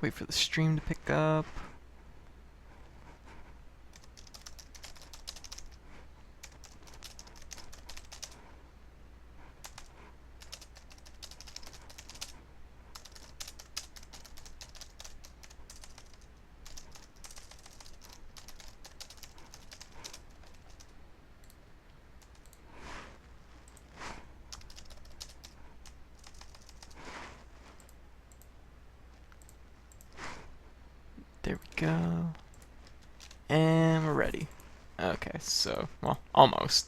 Wait for the stream to pick up. There we go. And we're ready. Okay, so, well, almost.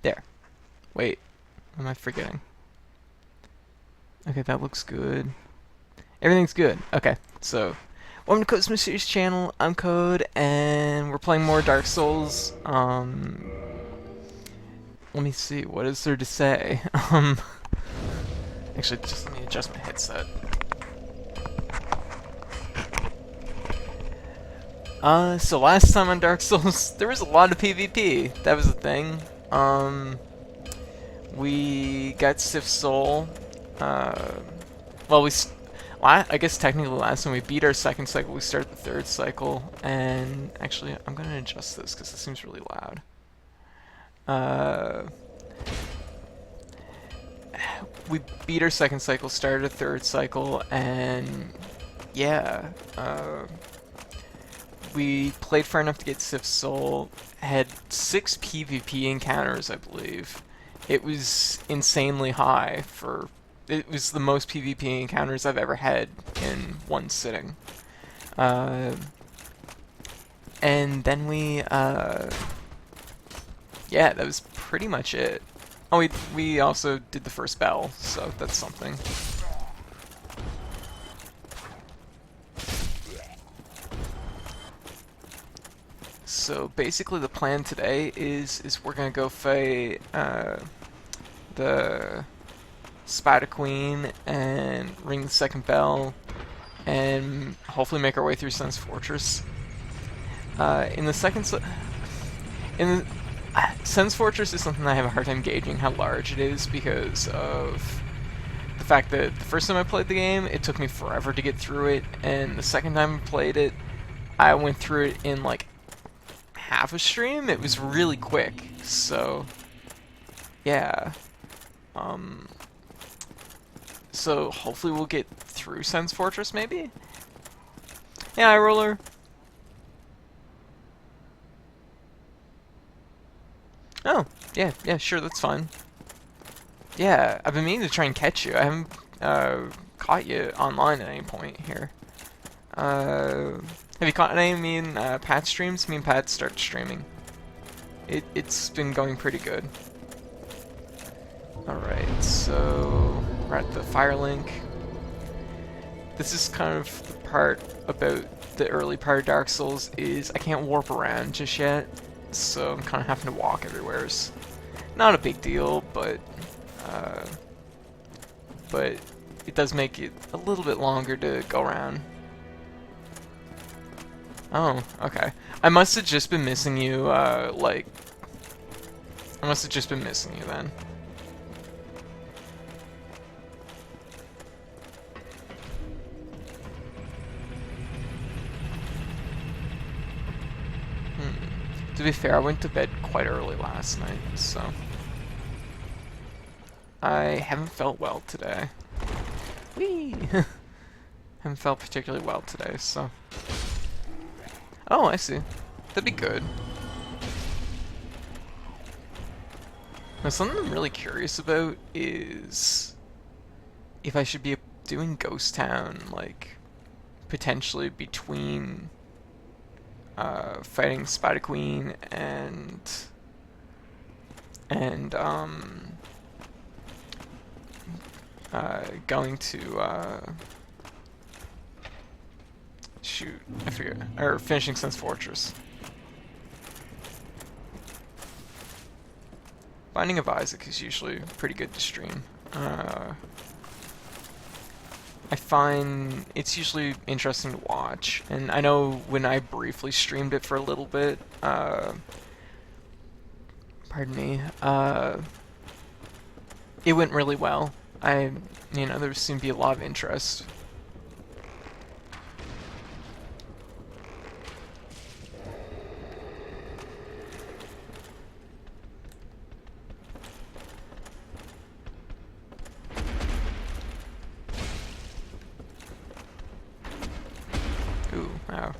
There. Wait, what am I forgetting? Okay, that looks good. Everything's good. Okay, so, welcome to Code's Mysterious Channel. I'm Code, and we're playing more Dark Souls. Let me see, what is there to say? Actually, just let me adjust my headset. So last time on Dark Souls, there was a lot of PvP. That was the thing. We got Sif Soul. Well, I guess technically last time we beat our second cycle, we started the third cycle. And actually, I'm gonna adjust this because this seems really loud. We beat our second cycle, started a third cycle, and yeah. We played far enough to get Sif Soul, had 6 PvP encounters, I believe. It was insanely high for... It was the most PvP encounters I've ever had in one sitting. And then we, yeah, that was pretty much it. Oh, we also did the first battle, so that's something. So basically the plan today is we're gonna go fight the Spider Queen and ring the second bell and hopefully make our way through Sun's Fortress. In the Sun's Fortress is something I have a hard time gauging how large it is because of the fact that the first time I played the game it took me forever to get through it, and the second time I played it I went through it in like half a stream. It was really quick, so yeah. So hopefully we'll get through Sun's Fortress, maybe? Yeah, Eye Roller. Oh, yeah, sure, that's fine. Yeah, I've been meaning to try and catch you. I haven't caught you online at any point here. Have you caught any of me and Pat's streams? Me and Pat started streaming. It's been going pretty good. Alright, so we're at the Firelink. This is kind of the part about the early part of Dark Souls is I can't warp around just yet, so I'm kind of having to walk everywhere. It's not a big deal, but it does make it a little bit longer to go around. Oh, okay. I must have just been missing you, like... I must have just been missing you then. To be fair, I went to bed quite early last night, so... I haven't felt well today. Whee! Haven't felt particularly well today, so... Oh, I see. That'd be good. Now, something I'm really curious about is if I should be doing Ghost Town, like, potentially between fighting Spider Queen and going to shoot, I forget, or finishing Sun's Fortress. Binding of Isaac is usually pretty good to stream. I find it's usually interesting to watch, and I know when I briefly streamed it for a little bit, pardon me, it went really well. There seemed to be a lot of interest. Oh.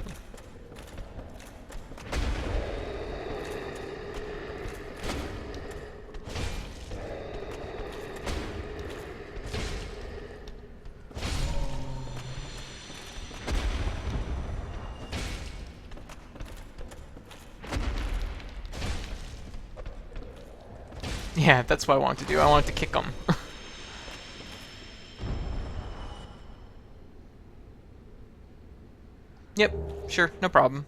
Yeah, that's what I wanted to do. I wanted to kick him. Yep, sure, no problem.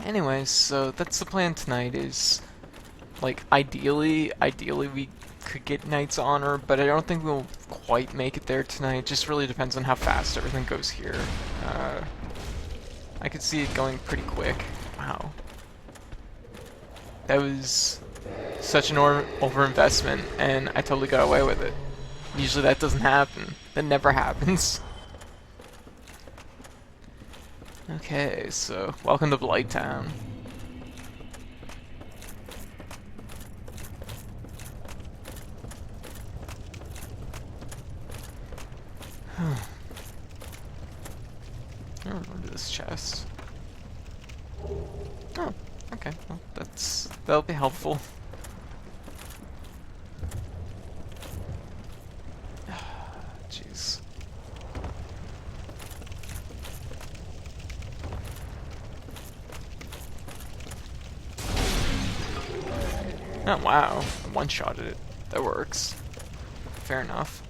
Anyways, so that's the plan tonight is, like, ideally we could get Knight's Honor, but I don't think we'll quite make it there tonight. It just really depends on how fast everything goes here. I could see it going pretty quick. Wow. That was such an overinvestment, and I totally got away with it. Usually that doesn't happen. That never happens. Okay, so welcome to Blighttown. I don't remember this chest. Oh, okay. Well, that'll be helpful. Jeez. Oh wow, one-shotted it. That works. Fair enough.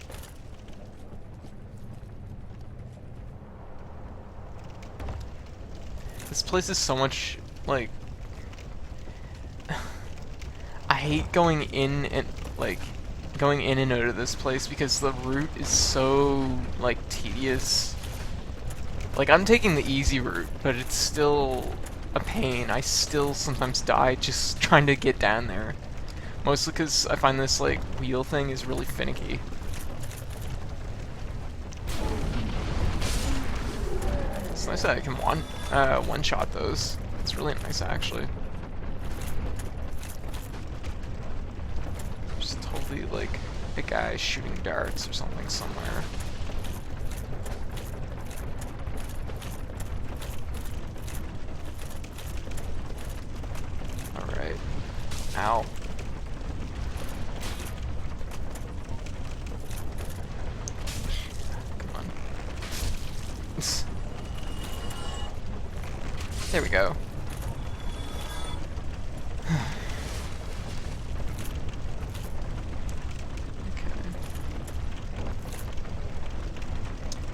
This place is so much, like... I hate going in and, like, going in and out of this place because the route is so, like, tedious. Like, I'm taking the easy route, but it's still a pain. I still sometimes die just trying to get down there. Mostly because I find this, like, wheel thing is really finicky. It's nice that I can one-shot those. It's really nice, actually. Just totally, like, a guy shooting darts or something somewhere. Alright. Ow. Come on. There we go.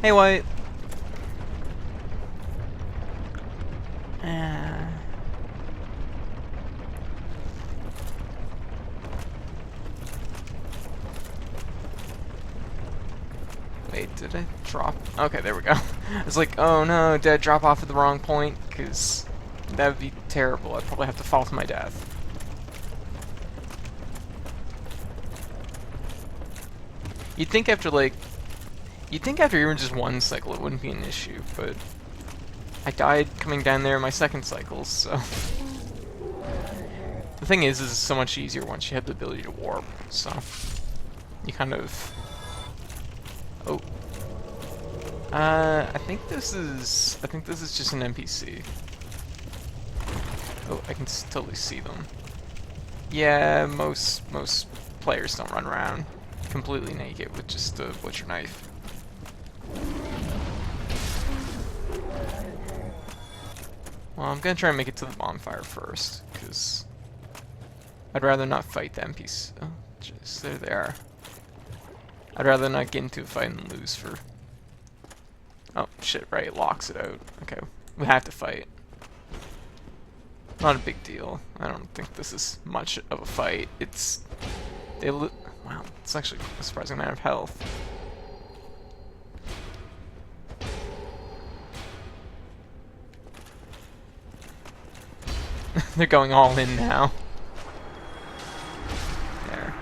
Hey, White. Wait, did I drop? Okay, there we go. I was like, oh no, did I drop off at the wrong point? Because that would be terrible. I'd probably have to fall to my death. You'd think after even just one cycle it wouldn't be an issue, but I died coming down there in my second cycle, so... The thing is it's so much easier once you have the ability to warp, so... You kind of... Oh. I think this is just an NPC. Oh, I can totally see them. Yeah, most players don't run around completely naked with just a butcher knife. Well, I'm gonna try and make it to the bonfire first, because I'd rather not fight the NPC. Oh, jeez, there they are. I'd rather not get into a fight and lose for... Oh, shit, right, it locks it out. Okay, we have to fight. Not a big deal. I don't think this is much of a fight. It's... Wow, it's actually a surprising amount of health. They're going all in now. There.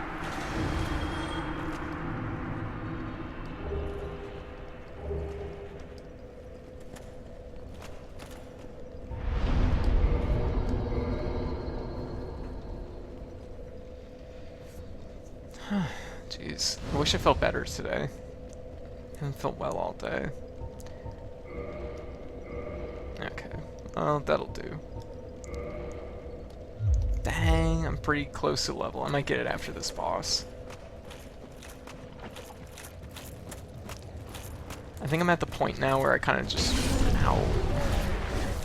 Jeez. I wish I felt better today. I haven't felt well all day. Okay. Well, that'll do. Dang, I'm pretty close to level. I might get it after this boss. I think I'm at the point now where I kind of just... Ow.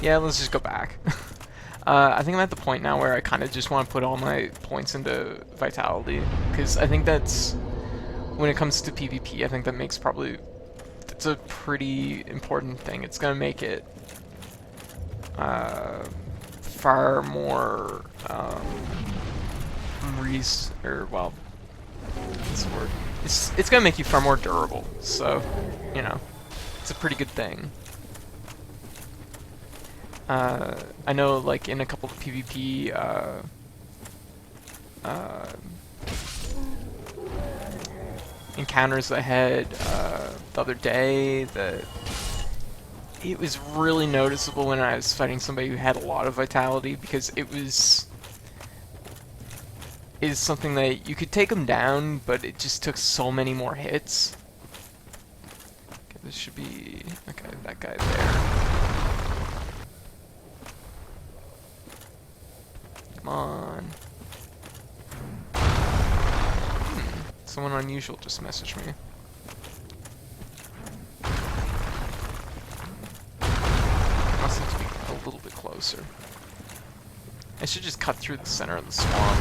Yeah, let's just go back. I think I'm at the point now where I kind of just want to put all my points into Vitality. Because I think that's... When it comes to PvP, I think that makes probably... It's a pretty important thing. It's going to make it... far more... well... What's the word? It's going to make you far more durable. So, you know, it's a pretty good thing. I know, like, in a couple of PvP, encounters I had, the other day, that it was really noticeable when I was fighting somebody who had a lot of vitality, because it is something that you could take them down, but it just took so many more hits. Okay, this should be... Okay, that guy there. Come on. Someone unusual just messaged me. Must have to be a little bit closer. I should just cut through the center of the swamp.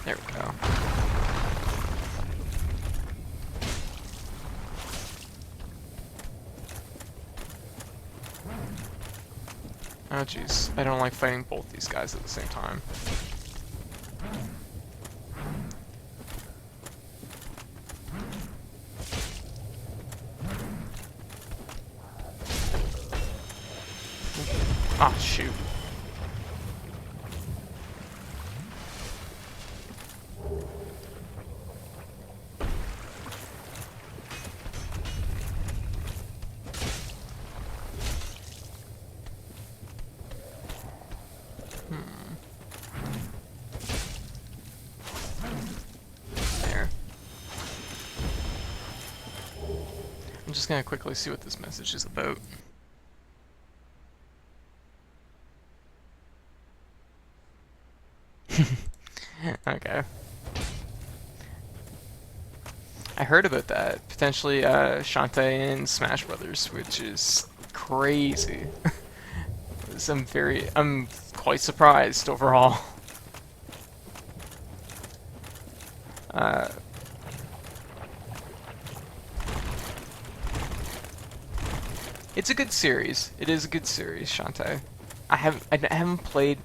There we go. Oh jeez, I don't like fighting both these guys at the same time. Ah, shoot. There. I'm just gonna quickly see what this message is about. Okay. I heard about that. Potentially Shantae in Smash Brothers, which is crazy. I'm quite surprised overall. It's a good series. It is a good series, Shantae. I haven't played...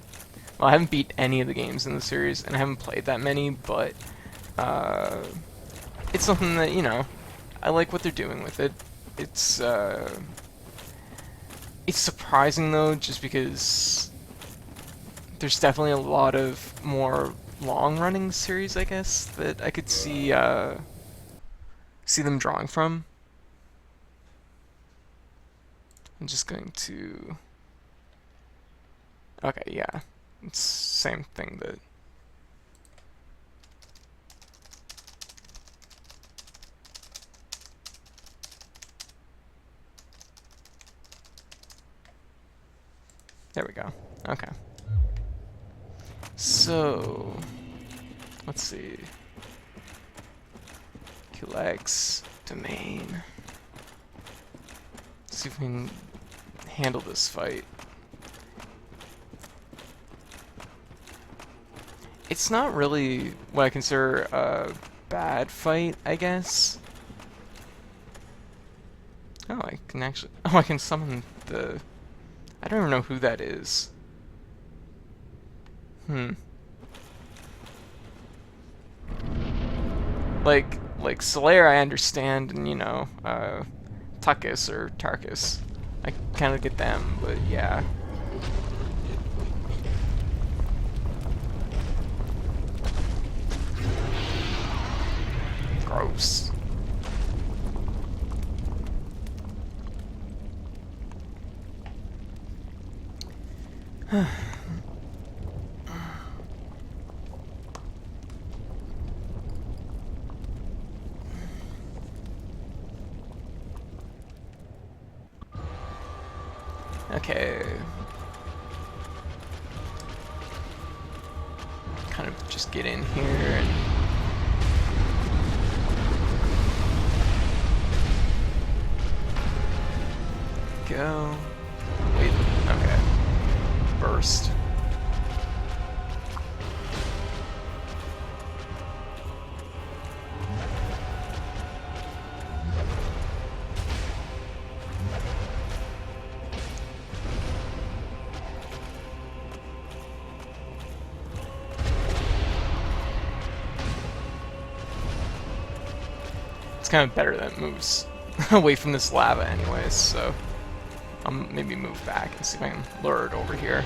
Well, I haven't beat any of the games in the series, and I haven't played that many, but it's something that, you know, I like what they're doing with it. It's surprising, though, just because there's definitely a lot of more long-running series, I guess, that I could see them drawing from. I'm just going to... Okay, yeah. It's same thing that... There we go. Okay. So... Let's see. QX, domain. Let's see if we can handle this fight. It's not really what I consider a bad fight, I guess. Oh, I can actually... Oh, I can summon the... I don't even know who that is. Like Slayer I understand, and you know, Tuckus or Tarkus. I kinda get them, but yeah. Gross. Okay. Kind of just get in here and go. Wait, okay. Burst. It's kind of better that it moves away from this lava anyways, so I'll maybe move back and see if I can lure it over here.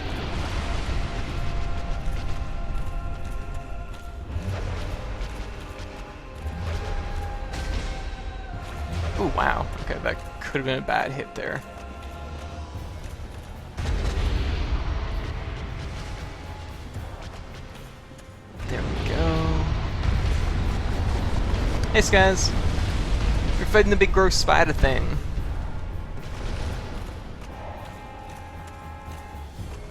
Ooh, wow. Okay, that could have been a bad hit there. There we go. Hey, guys. We're fighting the big gross spider thing.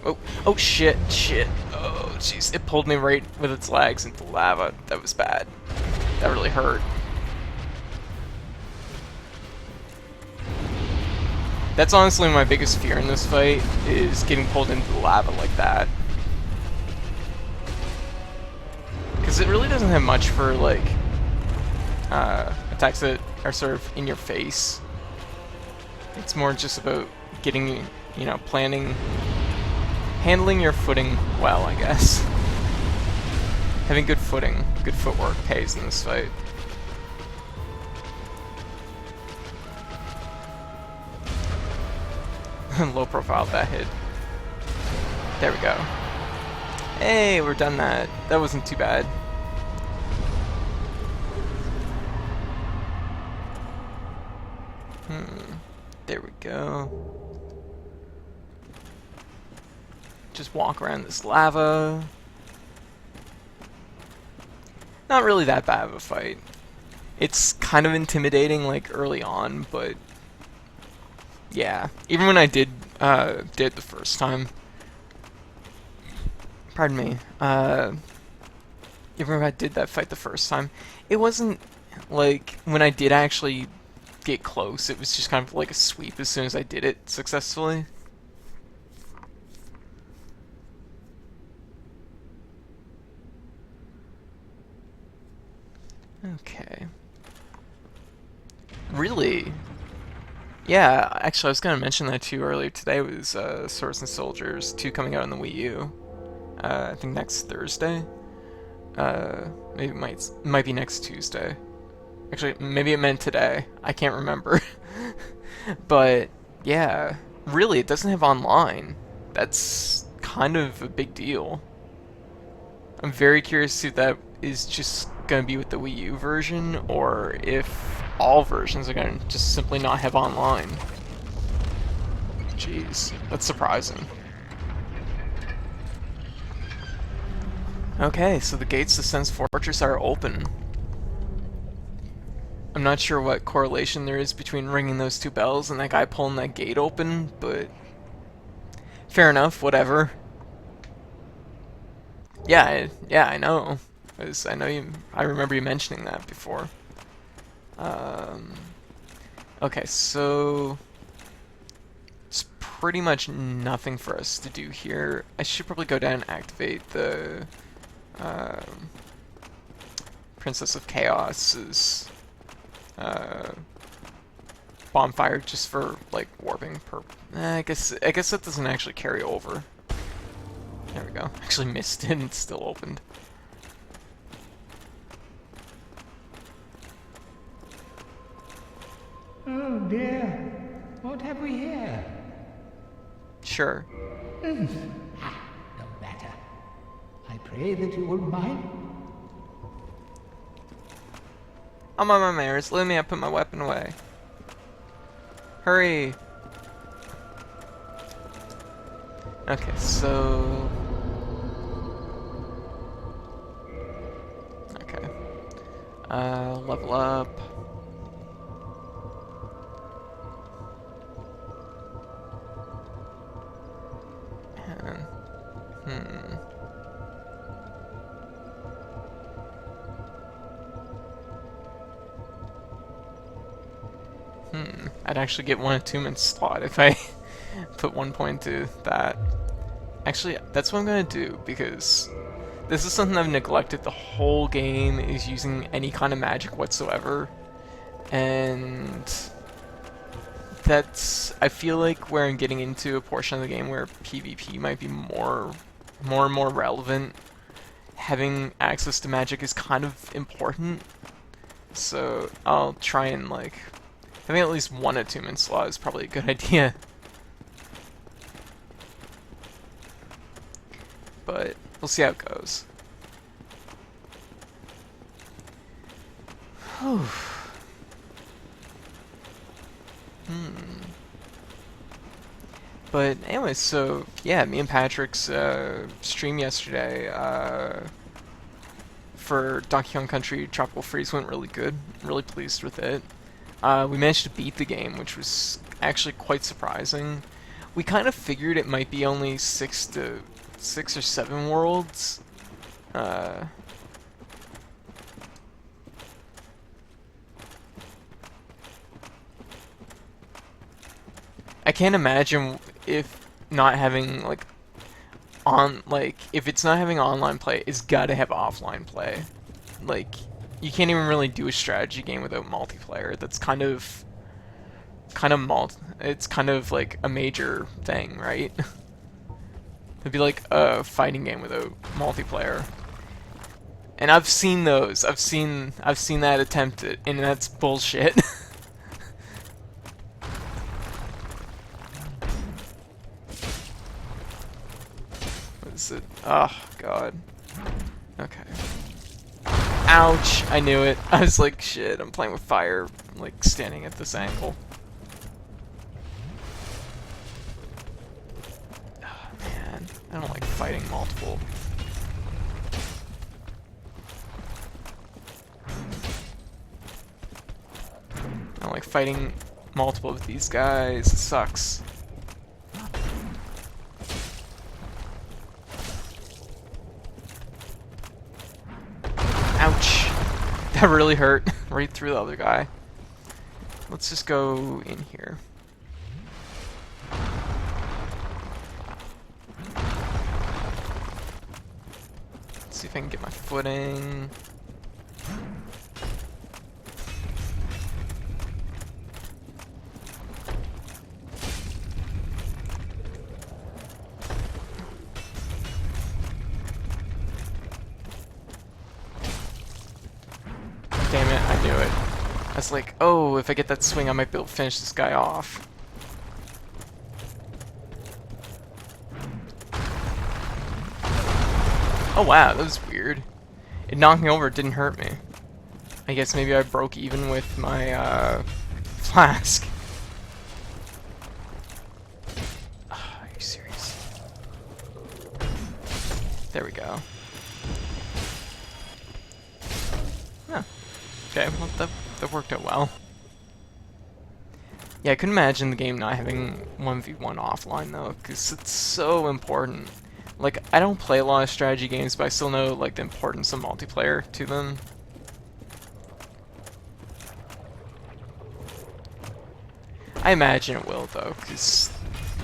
Oh, oh shit, shit. Oh, jeez. It pulled me right with its legs into lava. That was bad. That really hurt. That's honestly my biggest fear in this fight, is getting pulled into the lava like that. Because it really doesn't have much for, like, attacks that are sort of in your face. It's more just about getting, you know, handling your footing well, I guess. Having good footing, good footwork pays in this fight. Low profile that hit. There we go. Hey, we're done that. That wasn't too bad. There we go. Just walk around this lava. Not really that bad of a fight. It's kind of intimidating, like, early on, but yeah. Even when I did it the first time. Pardon me. Even when I did that fight the first time, it wasn't, like, when I did actually get close, it was just kind of like a sweep as soon as I did it successfully. Okay. Really? Yeah, actually I was going to mention that too earlier today was Swords and Soldiers 2 coming out on the Wii U. I think next Thursday. Maybe it might be next Tuesday. Actually, maybe it meant today. I can't remember. But, yeah. Really, it doesn't have online. That's kind of a big deal. I'm very curious to see if that is just going to be with the Wii U version, or if all versions are going to just simply not have online. Jeez, that's surprising. Okay, so the gates to Sen's Fortress are open. I'm not sure what correlation there is between ringing those two bells and that guy pulling that gate open, but fair enough, whatever. Yeah, I know. I remember you mentioning that before. Okay, so it's pretty much nothing for us to do here. I should probably go down and activate the Princess of Chaos's bonfire just for like warping I guess that doesn't actually carry over. There we go. Actually missed it and it's still opened. Oh dear, what have we here? Sure. No matter. I pray that you won't mind. I'm on my manners. Let me put my weapon away. Hurry. Okay, so... Okay. Level up. man. Hmm. I'd actually get one attunement slot if I put 1 point to that. Actually, that's what I'm gonna do, because this is something I've neglected the whole game, is using any kind of magic whatsoever. And that's, I feel like, where I'm getting into a portion of the game where PvP might be more and more relevant. Having access to magic is kind of important, so I'll try and, like, having at least one attunement slot is probably a good idea. But we'll see how it goes. Whew. But anyway, so yeah, me and Patrick's stream yesterday for Donkey Kong Country Tropical Freeze went really good. Really pleased with it. We managed to beat the game, which was actually quite surprising. We kind of figured it might be only 6 or 7 worlds. I can't imagine if not having if it's not having online play, it's gotta have offline play. Like, you can't even really do a strategy game without multiplayer. That's it's kind of like a major thing, right? It'd be like a fighting game without multiplayer. And I've seen those. I've seen that attempted, and that's bullshit. What is it? Oh god. Okay. Ouch! I knew it. I was like, shit, I'm playing with fire, like, standing at this angle. Oh, man. I don't like fighting multiple. I don't like fighting multiple of these guys. It sucks. Ouch. That really hurt. Right through the other guy. Let's just go in here. Let's see if I can get my footing. Damn it, I knew it. I was like, oh, if I get that swing, I might be able to finish this guy off. Oh wow, that was weird. It knocked me over, it didn't hurt me. I guess maybe I broke even with my, flask. Oh, are you serious? There we go. Huh. Okay, well, that worked out well. Yeah, I couldn't imagine the game not having 1v1 offline, though, because it's so important. Like, I don't play a lot of strategy games, but I still know, like, the importance of multiplayer to them. I imagine it will, though, because,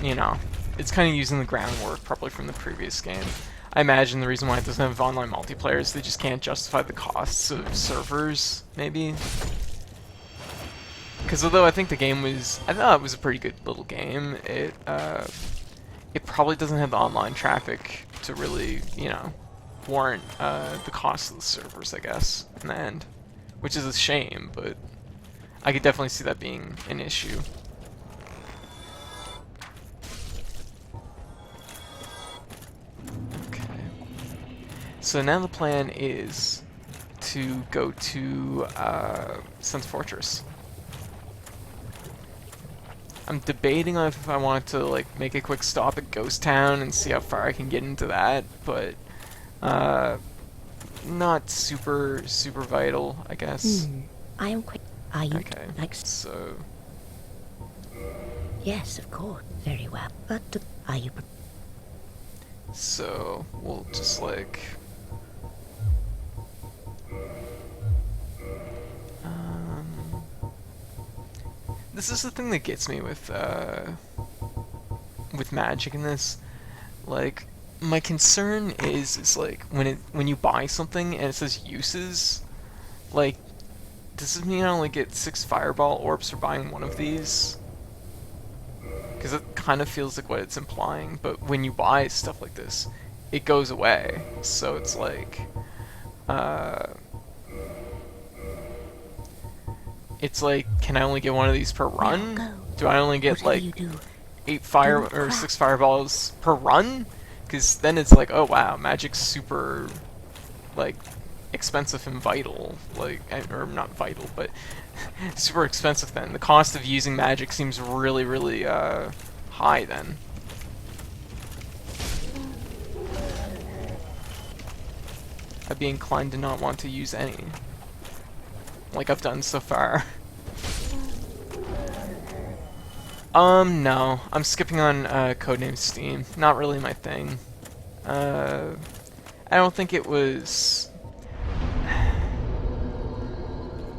you know, it's kind of using the groundwork probably from the previous game. I imagine the reason why it doesn't have online multiplayer is they just can't justify the costs of servers, maybe. Because although I think the game was, I thought it was a pretty good little game, it probably doesn't have the online traffic to really, you know, warrant the cost of the servers, I guess, in the end. Which is a shame, but I could definitely see that being an issue. Okay. So now the plan is to go to Sun's Fortress. I'm debating on if I want to like make a quick stop at Ghost Town and see how far I can get into that, but not super vital, I guess. I am quite. Are you Okay, so Yes, of course. Very well. But are you? So we'll just like this is the thing that gets me with magic in this. Like, my concern is like when you buy something and it says uses, like, does this mean I only get 6 fireball orbs for buying one of these? Because it kind of feels like what it's implying, but when you buy stuff like this, it goes away. So it's like, can I only get one of these per run? go. Do I only get Whatever like you do, 8 fire don't or crack. 6 fireballs per run? Because then it's like, oh wow, magic's super like expensive and vital, like, or not vital, but super expensive then. The cost of using magic seems really, really high then. I'd be inclined to not want to use any, like I've done so far. No. I'm skipping on Codename Steam. Not really my thing. I don't think it was...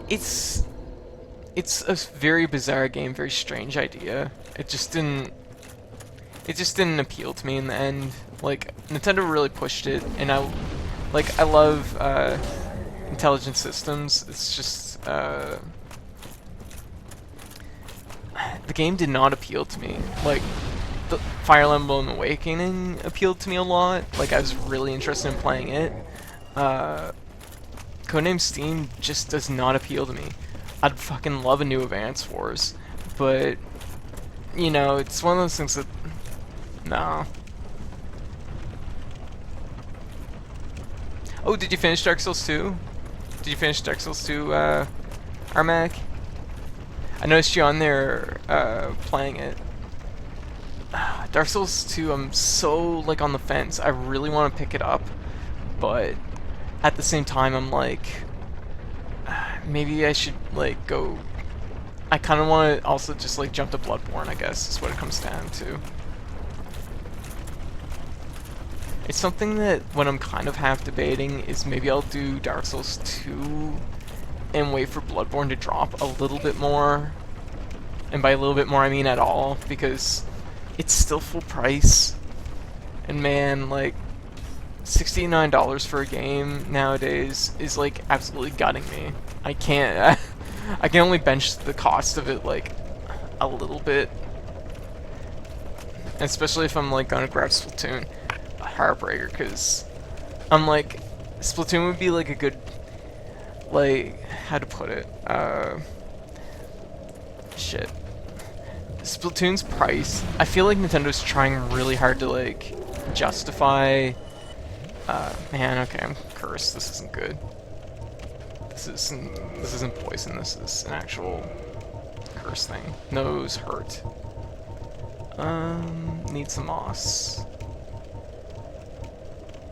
It's a very bizarre game, very strange idea. It just didn't appeal to me in the end. Like, Nintendo really pushed it, and I love intelligent systems. It's just the game did not appeal to me. Like, the Fire Emblem Awakening appealed to me a lot. Like, I was really interested in playing it. Codename Steam just does not appeal to me. I'd fucking love a new Advance Wars, but you know, it's one of those things that no. Oh, did you finish Dark Souls 2? Did you finish Dark Souls 2, Armac? I noticed you on there playing it. Dark Souls 2, I'm so like on the fence. I really want to pick it up, but at the same time, I'm like, maybe I should like go. I kind of want to also just like jump to Bloodborne, I guess, is what it comes down to. It's something that when I'm kind of half debating is maybe I'll do Dark Souls 2 and wait for Bloodborne to drop a little bit more. And by a little bit more, I mean at all, because it's still full price. And man, like, $69 for a game nowadays is like absolutely gutting me. I can't, I can only bench the cost of it like a little bit. Especially if I'm like gonna grab Splatoon. A heartbreaker, because I'm like, Splatoon would be like a good, like, how to put it, shit. Splatoon's price, I feel like Nintendo's trying really hard to like justify, man, okay, I'm cursed, this isn't good. This isn't poison, this is an actual curse thing. Nose hurt. Need some moss.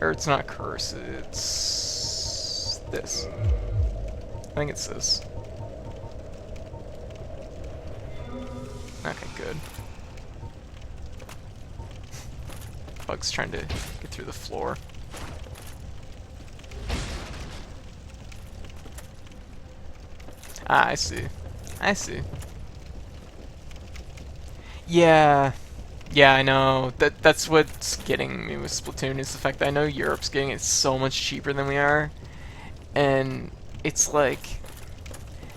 Or it's not curse, it's this. I think it's this. Okay, good. Bug's trying to get through the floor. Ah, I see. I see. Yeah. Yeah, I know. That's what's getting me with Splatoon, is the fact that I know Europe's getting it so much cheaper than we are. And it's like,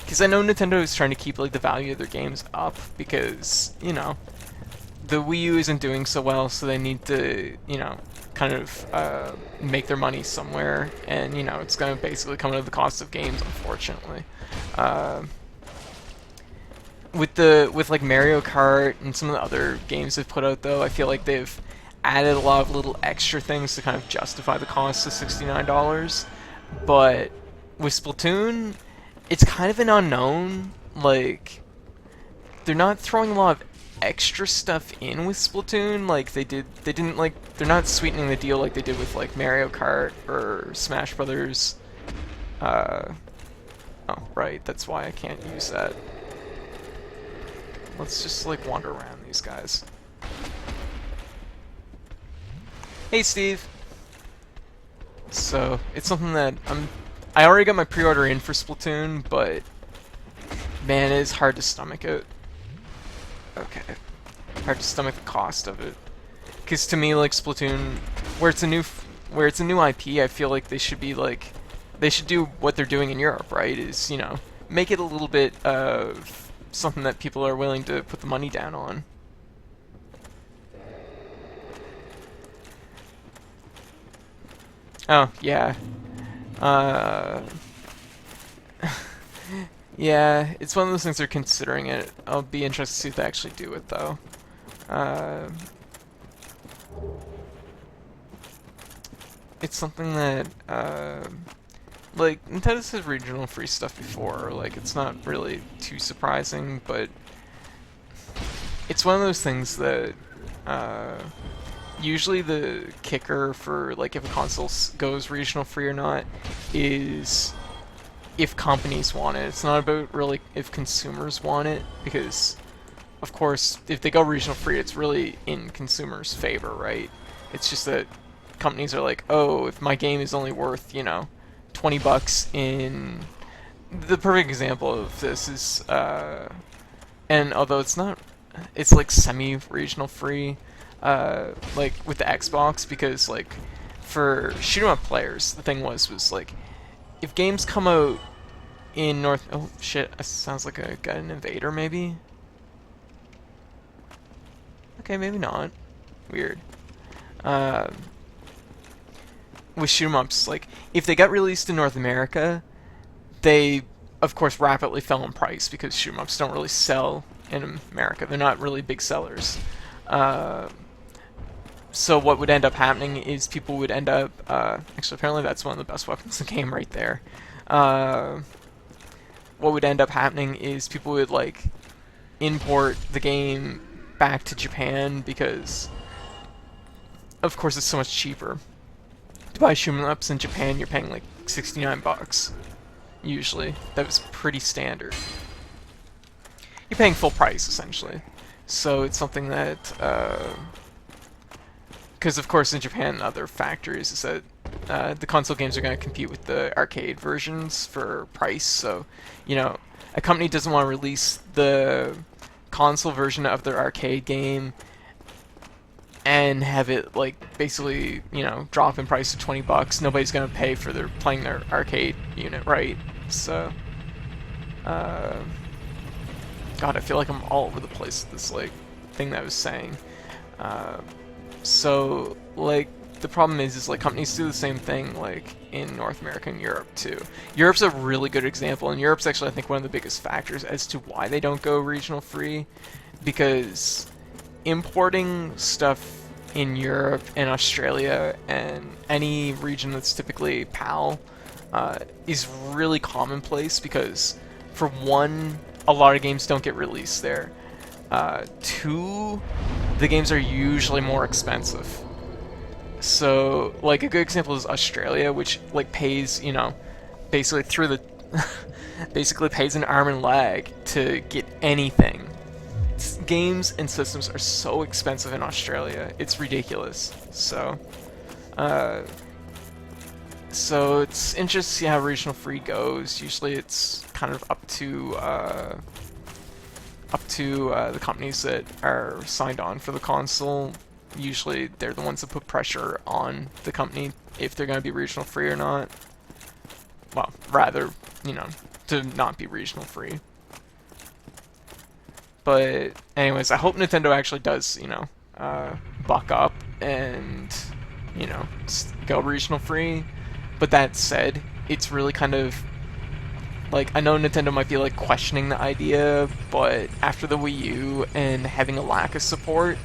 because I know Nintendo is trying to keep like the value of their games up, because, you know, the Wii U isn't doing so well, so they need to, you know, kind of make their money somewhere, and, you know, it's going to basically come at the cost of games, unfortunately. With like Mario Kart and some of the other games they've put out, though, I feel like they've added a lot of little extra things to kind of justify the cost of $69. But with Splatoon, it's kind of an unknown. Like, they're not throwing a lot of extra stuff in with Splatoon like they didn't like, they're not sweetening the deal like they did with like Mario Kart or Smash Brothers. Oh, right, that's why I can't use that. Let's just like wander around these guys. Hey, Steve. So it's something that I already got my pre-order in for Splatoon, but man, it is hard to stomach it. Okay, hard to stomach the cost of it. Because to me, like Splatoon, where it's a new IP, I feel like they should be like, they should do what they're doing in Europe, right? Is, you know, make it a little bit of something that people are willing to put the money down on. Oh yeah, uh, yeah, it's one of those things they're considering it. I'll be interested to see if they actually do it though. Uh, it's something that like Nintendo's had regional free stuff before. Like it's not really too surprising, but it's one of those things that uh, usually the kicker for like if a console goes regional free or not is if companies want it. It's not about really if consumers want it, because of course if they go regional free it's really in consumers' favor, right? It's just that companies are like, oh, if my game is only worth, you know, 20 bucks in... The perfect example of this is, and although it's not, it's like semi-regional free, like with the Xbox, because like for shoot 'em up players, the thing was like, if games come out in North... Oh shit, that sounds like I got an invader maybe? Okay, maybe not. Weird. Uh, with shoot 'em ups, like if they got released in North America, they of course rapidly fell in price because shoot 'em ups don't really sell in America. They're not really big sellers. Uh, so what would end up happening is people would end up actually apparently that's one of the best weapons in the game right there. What would end up happening is people would like import the game back to Japan because of course it's so much cheaper. To buy shoot 'em ups in Japan, you're paying like 69 bucks. Usually. That was pretty standard. You're paying full price, essentially. So it's something that, because of course in Japan, other factors is that the console games are going to compete with the arcade versions for price. So, you know, a company doesn't want to release the console version of their arcade game and have it like basically, you know, drop in price to 20 bucks. Nobody's gonna pay for their playing their arcade unit, right? So, God, I feel like I'm all over the place with this like thing that I was saying. So, like, the problem is like companies do the same thing like in North America and Europe too. Europe's a really good example, and Europe's actually I think one of the biggest factors as to why they don't go regional free, because importing stuff in Europe and Australia and any region that's typically PAL is really commonplace because, for one, a lot of games don't get released there. Two, the games are usually more expensive. So, like, a good example is Australia, which, like, pays, you know, basically through the... basically pays an arm and leg to get anything. Games and systems are so expensive in Australia, it's ridiculous. So, so it's interesting to see how regional free goes. Usually, it's kind of up to the companies that are signed on for the console. Usually, they're the ones that put pressure on the company if they're going to be regional free or not. Well, rather, you know, to not be regional free. But anyways, I hope Nintendo actually does, you know, buck up and, you know, go regional free. But that said, it's really kind of, like, I know Nintendo might be, like, questioning the idea, but after the Wii U and having a lack of support,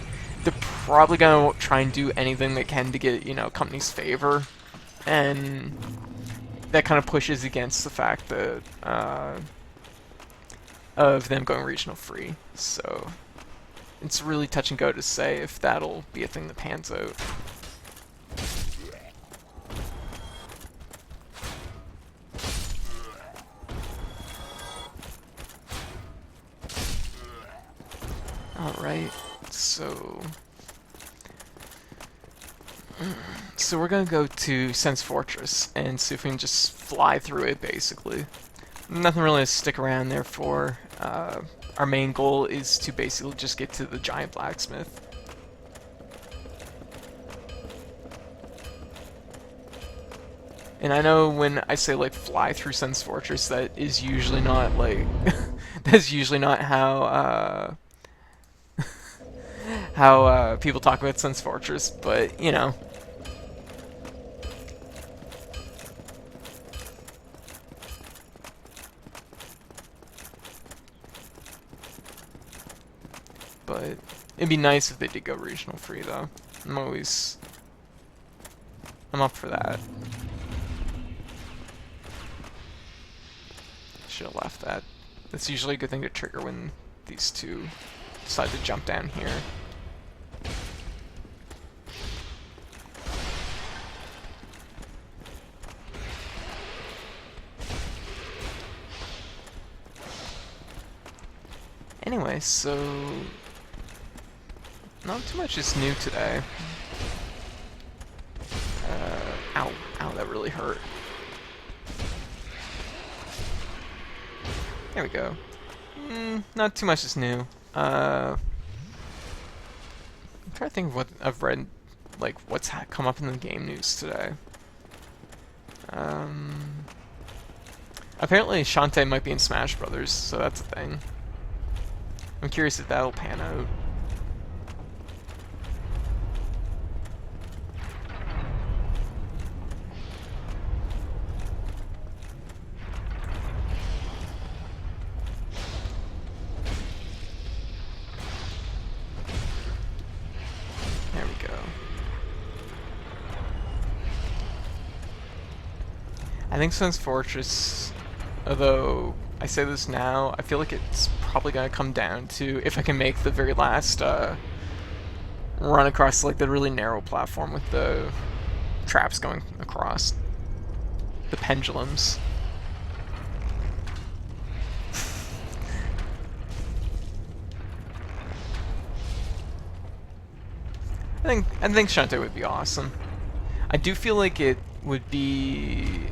they're probably going to try and do anything they can to get, you know, companies' favor. And that kind of pushes against the fact that, of them going regional free. So it's really touch and go to say if that'll be a thing that pans out. Alright, so So we're gonna go to Sense Fortress and see if we can just fly through it, basically. Nothing really to stick around there for. Our main goal is to basically just get to the giant blacksmith. And I know when I say like fly through Sense Fortress, that is usually not like that's usually not how how people talk about Sense Fortress, but you know. But it'd be nice if they did go regional free, though. I'm up for that. Should have left that. That's usually a good thing to trigger when these two decide to jump down here. Anyway, so not too much is new today. Ow, ow, that really hurt. There we go. Not too much is new. I'm trying to think of what I've read, like what's come up in the game news today. Apparently Shantae might be in Smash Brothers, so that's a thing. I'm curious if that'll pan out. There we go. I think Sense Fortress, although I say this now, I feel like it's probably gonna come down to if I can make the very last run across like the really narrow platform with the traps going across, the pendulums. I think Shantae would be awesome. I do feel like it would be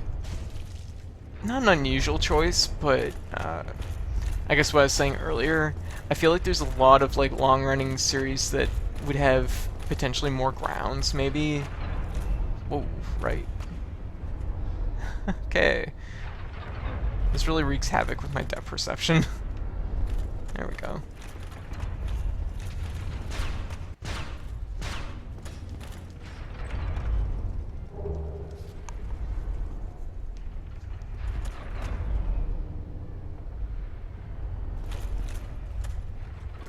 not an unusual choice, but I guess what I was saying earlier, I feel like there's a lot of like long-running series that would have potentially more grounds, maybe. Whoa, right. Okay. This really wreaks havoc with my depth perception. There we go.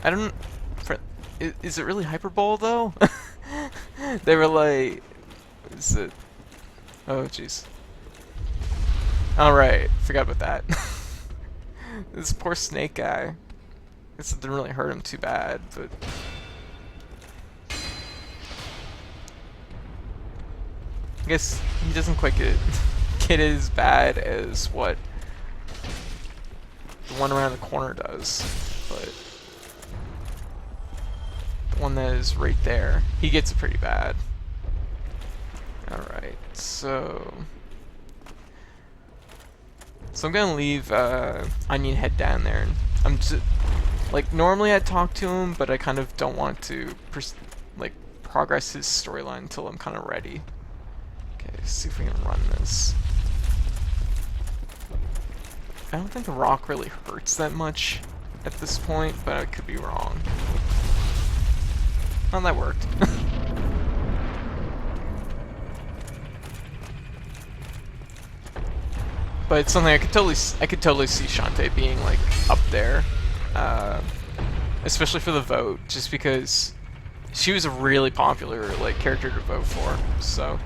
I don't... Is it really Hyperbole, though? They were like... Is it... Oh, jeez. Alright, forgot about that. This poor snake guy. Guess it didn't really hurt him too bad, but... I guess he doesn't quite get as bad as what the one around the corner does, but... one that is right there, he gets it pretty bad. Alright, so I'm gonna leave Onion Head down there. I'm just like, normally I'd talk to him, but I kind of don't want to like progress his storyline until I'm kind of ready. Okay, let's see if we can run this. I don't think the rock really hurts that much at this point, but I could be wrong. Well, that worked. But it's something I could totally see Shantae being like up there, especially for the vote, just because she was a really popular like character to vote for. So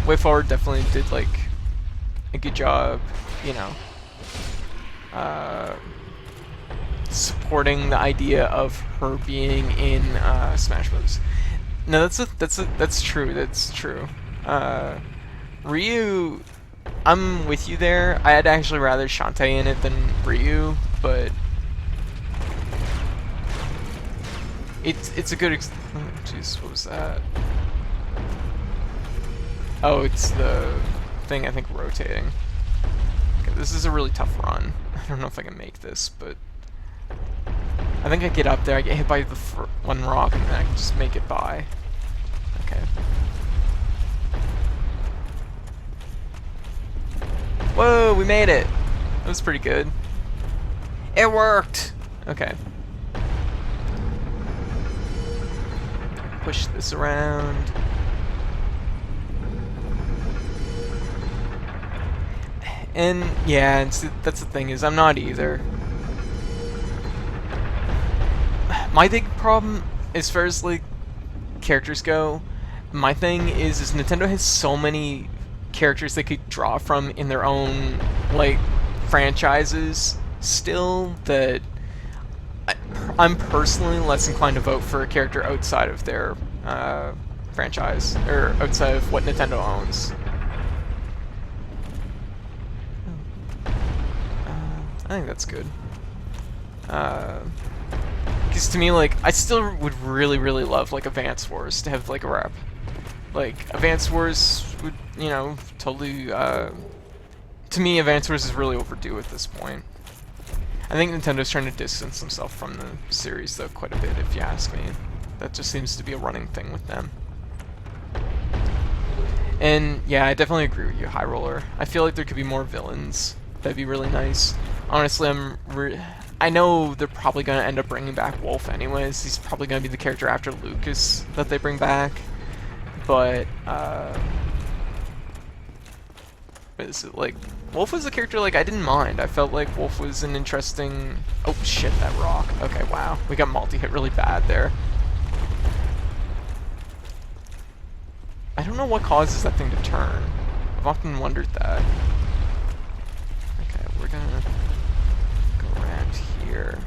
Way Forward definitely did like a good job, you know, supporting the idea of her being in Smash Bros. No, that's true. That's true. Ryu, I'm with you there. I'd actually rather Shantae in it than Ryu, but it's a good. Oh, jeez, what was that? Oh, it's the thing, I think, rotating. Okay, this is a really tough run. I don't know if I can make this, but I think I get up there, I get hit by the one rock, and then I can just make it by. Okay. Whoa, we made it! That was pretty good. It worked! Okay. Push this around. And yeah, that's the thing, is I'm not either. My big problem, as far as like characters go, my thing is Nintendo has so many characters they could draw from in their own like franchises still, that I'm personally less inclined to vote for a character outside of their franchise, or outside of what Nintendo owns. I think that's good. Because to me, like, I still would really, really love, like, Advance Wars to have, like, a rep. Like, Advance Wars would, you know, totally, to me, Advance Wars is really overdue at this point. I think Nintendo's trying to distance themselves from the series, though, quite a bit, if you ask me. That just seems to be a running thing with them. And, yeah, I definitely agree with you, High Roller. I feel like there could be more villains. That'd be really nice. Honestly, I know they're probably going to end up bringing back Wolf anyways. He's probably going to be the character after Lucas that they bring back. But, is it like, Wolf was a character, like, I didn't mind. I felt like Wolf was an interesting... Oh, shit, that rock. Okay, wow. We got multi-hit really bad there. I don't know what causes that thing to turn. I've often wondered that. Okay, we're gonna go around here.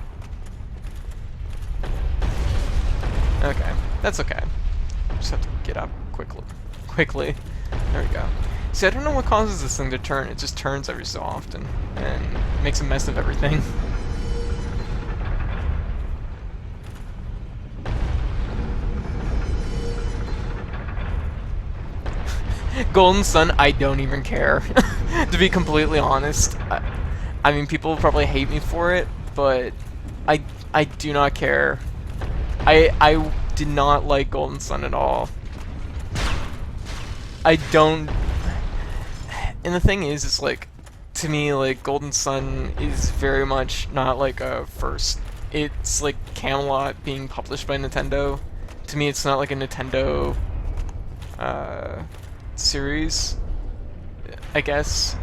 Okay, that's okay. Just have to get up quickly. There we go. See, I don't know what causes this thing to turn. It just turns every so often and makes a mess of everything. Golden Sun, I don't even care. To be completely honest. I mean, people will probably hate me for it, but I do not care. I did not like Golden Sun at all. I don't... And the thing is, it's like, to me, like, Golden Sun is very much not like a first. It's like Camelot being published by Nintendo. To me, it's not like a Nintendo series, I guess.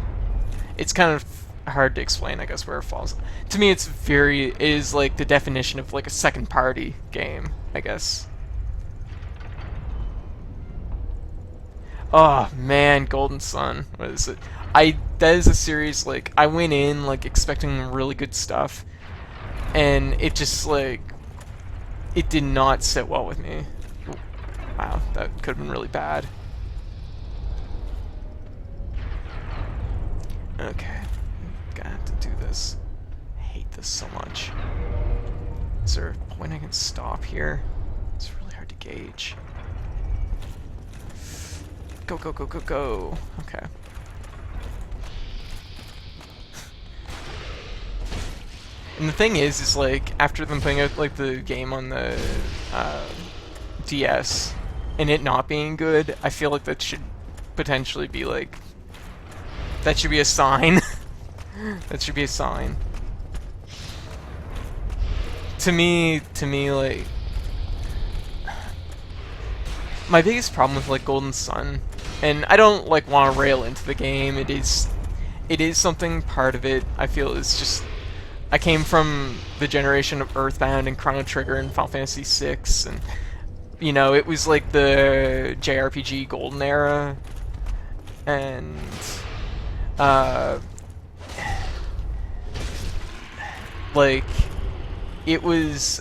It's kind of hard to explain, I guess, where it falls. To me, it is like the definition of like a second party game, I guess. Oh man, Golden Sun. What is it? That is a series, like, I went in like expecting really good stuff, and it just like, it did not sit well with me. Wow, that could have been really bad. Okay, gonna have to do this. I hate this so much. Is there a point I can stop here? It's really hard to gauge. Go, go, go, go, go. Okay. And the thing is like, after them putting out like the game on the DS and it not being good, I feel like that should potentially be like, that should be a sign. That should be a sign. To me, like, my biggest problem with like Golden Sun, and I don't like want to rail into the game. It is something, part of it I feel is just, I came from the generation of Earthbound and Chrono Trigger and Final Fantasy VI, and you know, it was like the JRPG golden era, and like, it was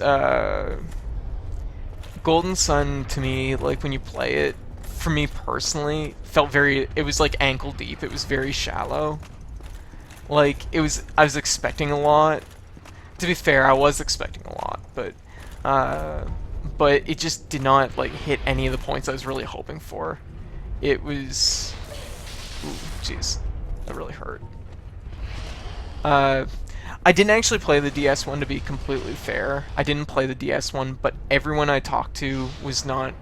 Golden Sun to me, like when you play it, for me personally, felt it was like ankle deep. It was very shallow. Like, I was expecting a lot. To be fair, I was expecting a lot, but it just did not like hit any of the points I was really hoping for. It was, ooh, jeez, that really hurt. I didn't actually play the DS one, to be completely fair. I didn't play the DS one, but everyone I talked to was not.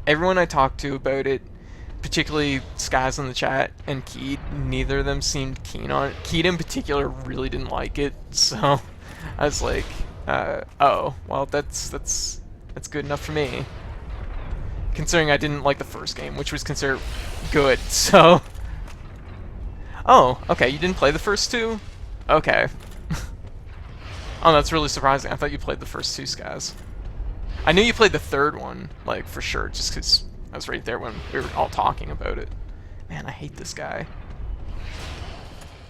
Everyone I talked to about it, particularly Skaz in the chat and Keed, neither of them seemed keen on it. Keed in particular really didn't like it, so I was like, oh, well, that's good enough for me. Considering I didn't like the first game, which was considered good, so. Oh, okay, you didn't play the first two? Okay. Oh, that's really surprising. I thought you played the first two, Skaz. I knew you played the third one, like, for sure, just because I was right there when we were all talking about it. Man, I hate this guy.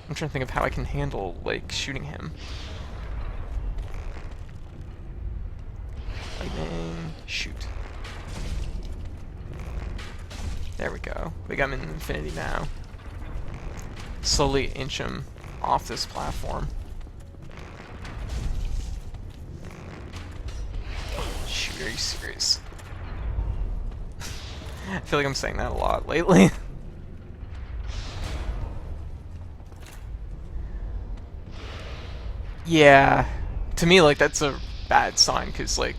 I'm trying to think of how I can handle, like, shooting him. Lightning, shoot. There we go. We got him in infinity now. Slowly inch him off this platform. Shoot, are you serious? I feel like I'm saying that a lot lately. Yeah, to me, like, that's a bad sign, because, like,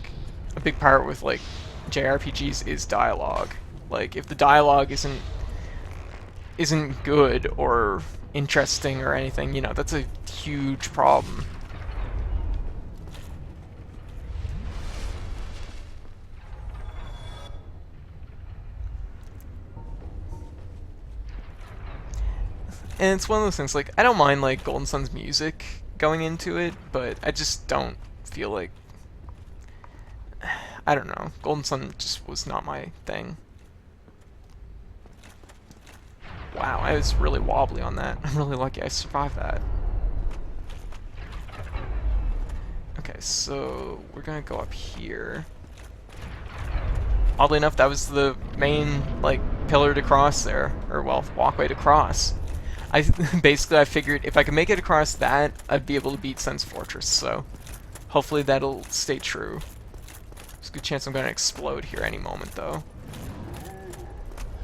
a big part with, like, JRPGs is dialogue. Like, if the dialogue isn't good or interesting or anything, you know, that's a huge problem. And it's one of those things, like, I don't mind, like, Golden Sun's music going into it, but I just don't feel like... I don't know. Golden Sun just was not my thing. Wow, I was really wobbly on that. I'm really lucky I survived that. Okay, so we're gonna go up here. Oddly enough, that was the main, like, pillar to cross there. Or, well, walkway to cross. Basically, I figured if I could make it across that, I'd be able to beat Sun's Fortress, so hopefully that'll stay true. There's a good chance I'm going to explode here any moment, though.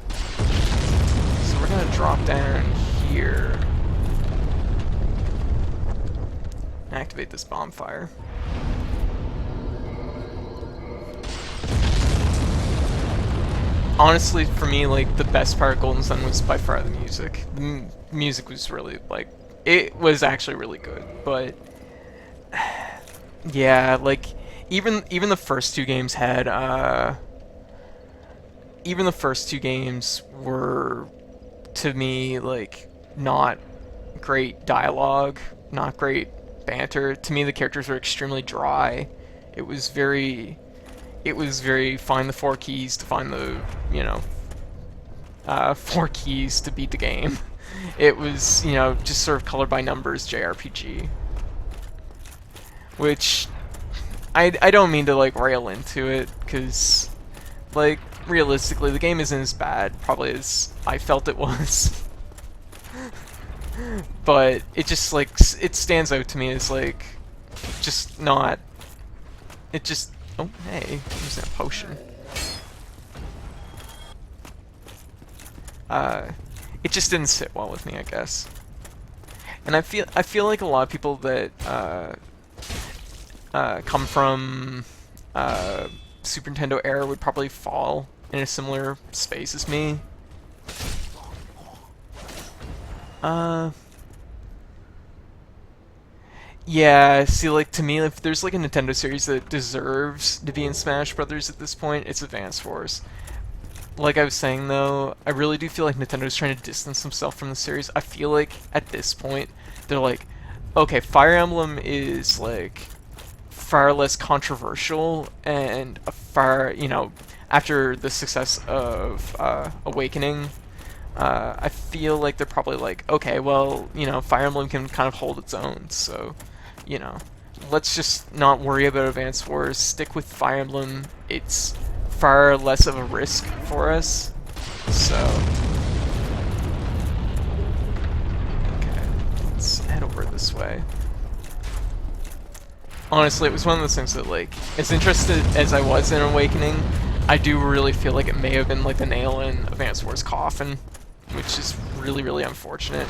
So we're going to drop down here. And activate this bonfire. Honestly, for me, like, the best part of Golden Sun was by far the music. The music was really, like, it was actually really good, but yeah, like, even the first two games had, even the first two games were, to me, like, not great dialogue, not great banter. To me, the characters were extremely dry. It was very find the 4 keys to find the, you know, 4 keys to beat the game. It was, you know, just sort of colored by numbers JRPG. Which, I don't mean to, like, rail into it, because, like, realistically, the game isn't as bad, probably, as I felt it was. But it just, like, it stands out to me as, like, just not... It just... Oh, hey, use that potion. It just didn't sit well with me, I guess. And I feel like a lot of people that come from Super Nintendo era would probably fall in a similar space as me. Yeah, see, like, to me, if there's, like, a Nintendo series that deserves to be in Smash Brothers at this point, it's Advance Wars. Like I was saying, though, I really do feel like Nintendo's trying to distance themselves from the series. I feel like, at this point, they're like, okay, Fire Emblem is, like, far less controversial, and a far, you know, after the success of Awakening, I feel like they're probably like, okay, well, you know, Fire Emblem can kind of hold its own, so, you know, let's just not worry about Advance Wars, stick with Fire Emblem, it's far less of a risk for us, so... Okay, let's head over this way. honestly, it was one of those things that, like, as interested as I was in Awakening, I do really feel like it may have been, like, the nail in Advance Wars' coffin, which is really, really unfortunate.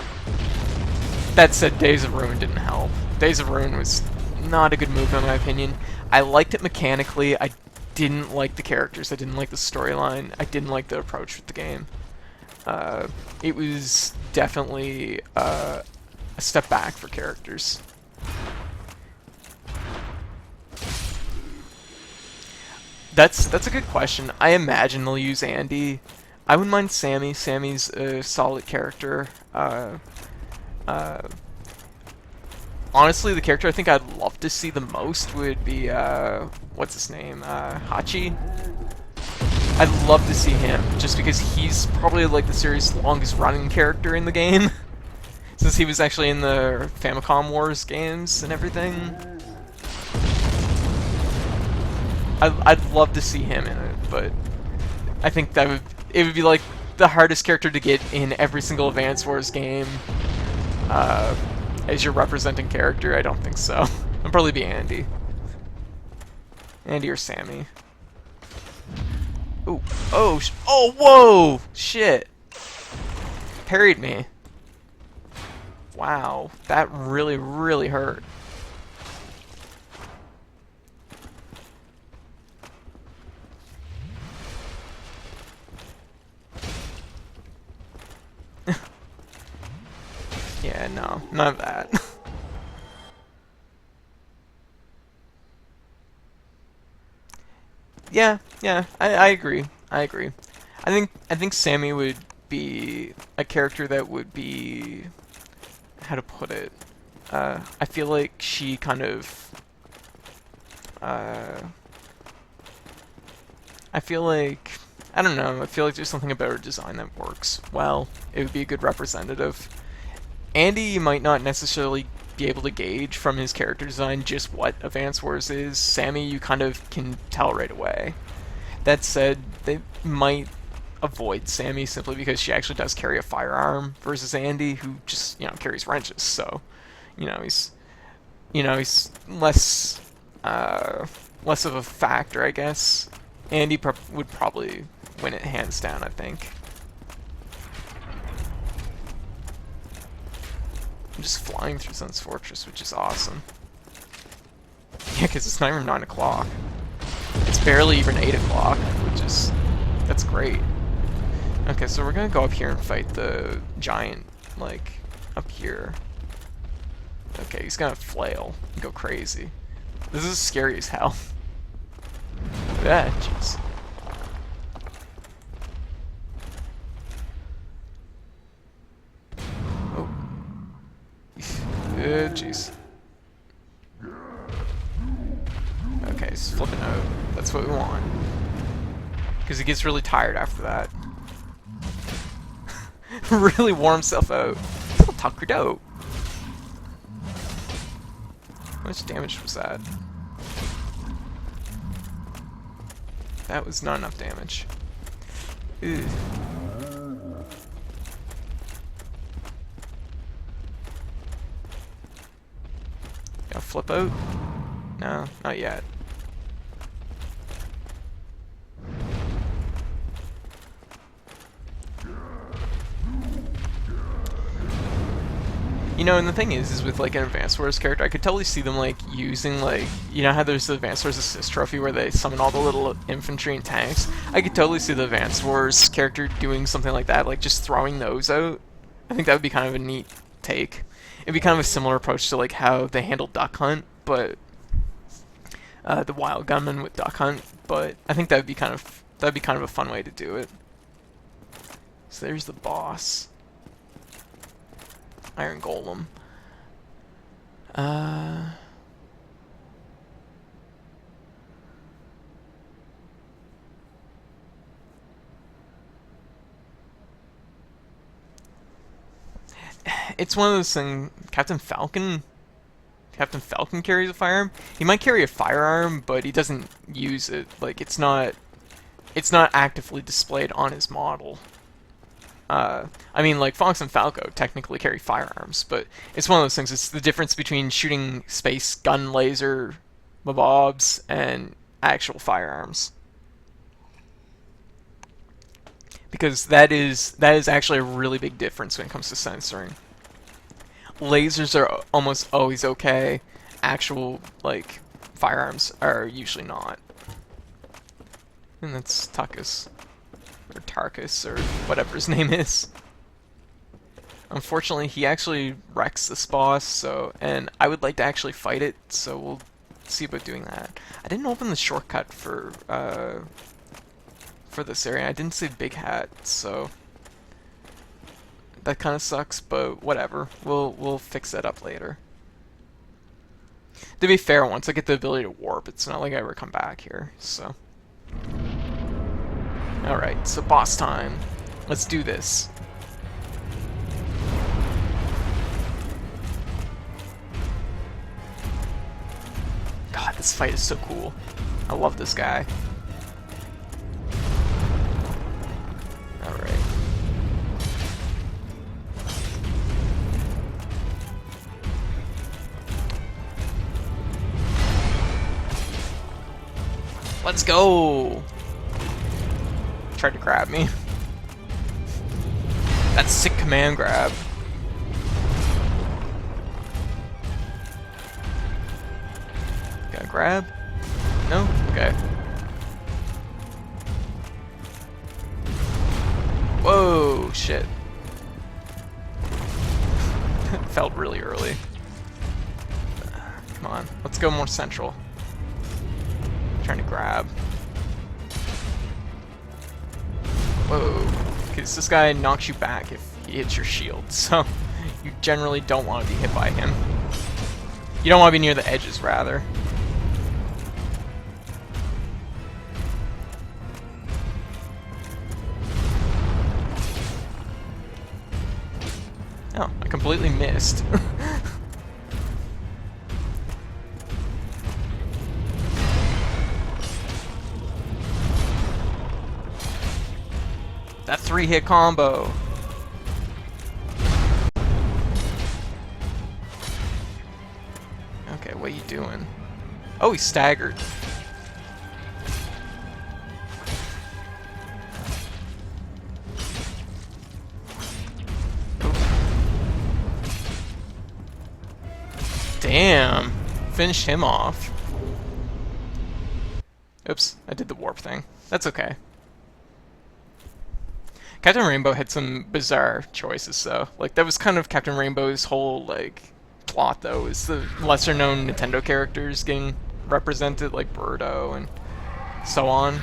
That said, Days of Ruin didn't help. Days of Ruin was not a good move, in my opinion. I liked it mechanically. I didn't like the characters. I didn't like the storyline. I didn't like the approach with the game. It was definitely a step back for characters. That's a good question. I imagine they'll use Andy. I wouldn't mind Sammy. Sammy's a solid character. Honestly, the character I think I'd love to see the most would be, what's his name? Hachi. I'd love to see him, just because he's probably like the series' longest running character in the game. Since he was actually in the Famicom Wars games and everything. I'd love to see him in it, but I think it would be like the hardest character to get in every single Advance Wars game. As your representing character, I don't think so. It'll probably be Andy. Andy or Sammy. Ooh. Oh, oh, whoa! Shit. Parried me. Wow. That really, really hurt. Yeah, no. None of that. Yeah, I agree. I agree. I think Sammy would be a character that would be, how to put it? I feel like she kind of I feel like, I don't know, I feel like there's something about her design that works well. It would be a good representative. Andy, you might not necessarily be able to gauge from his character design just what Advance Wars is. Sammy, you kind of can tell right away. That said, they might avoid Sammy simply because she actually does carry a firearm versus Andy, who just, you know, carries wrenches. So, you know, he's less less of a factor, I guess. Andy would probably win it hands down, I think. I'm just flying through Sun's Fortress, which is awesome. Yeah, because it's not even 9 o'clock. It's barely even 8 o'clock, that's great. Okay, so we're gonna go up here and fight the giant, like, up here. Okay, he's gonna flail and go crazy. This is scary as hell. Look at that, jeez. Oh. Jeez. Okay, he's flipping out. That's what we want. Because he gets really tired after that. Really wore himself out. He's all tuckered out. How much damage was that? That was not enough damage. Ew. Got flip out? No, not yet. You know, and the thing is with like an Advance Wars character, I could totally see them like using like, you know how there's the Advance Wars Assist trophy where they summon all the little infantry and tanks? I could totally see the Advance Wars character doing something like that, like just throwing those out. I think that would be kind of a neat take. It'd be kind of a similar approach to like how they handled Duck Hunt, but the Wild Gunman with Duck Hunt. But I think that'd be kind of a fun way to do it. So there's the boss. Iron Golem. It's one of those things. Captain Falcon carries a firearm. He might carry a firearm, but he doesn't use it. Like it's not actively displayed on his model. I mean, like, Fox and Falco technically carry firearms, but it's one of those things, it's the difference between shooting space gun laser bobs, and actual firearms. Because that is actually a really big difference when it comes to censoring. Lasers are almost always okay. Actual, like, firearms are usually not. And that's Tuckus. Or Tarkus, or whatever his name is. Unfortunately, he actually wrecks this boss, and I would like to actually fight it, so we'll see about doing that. I didn't open the shortcut for this area. I didn't see Big Hat, so that kind of sucks, but whatever. We'll fix that up later. To be fair, once I get the ability to warp, it's not like I ever come back here, so. Alright, so boss time. Let's do this. God, this fight is so cool. I love this guy. Alright. Let's go! Tried to grab me. That's sick command grab. Gotta grab? No? Okay. Whoa, shit. Felt really early. Come on, let's go more central. Trying to grab. Whoa. Because this guy knocks you back if he hits your shield, so you generally don't want to be hit by him. You don't want to be near the edges, rather. Oh, I completely missed. That 3-hit combo. Okay, what are you doing? Oh, he staggered. Damn. Finished him off. Oops, I did the warp thing. That's okay. Captain Rainbow had some bizarre choices, though. Like, that was kind of Captain Rainbow's whole, like, plot, though, is the lesser-known Nintendo characters getting represented, like Birdo and so on.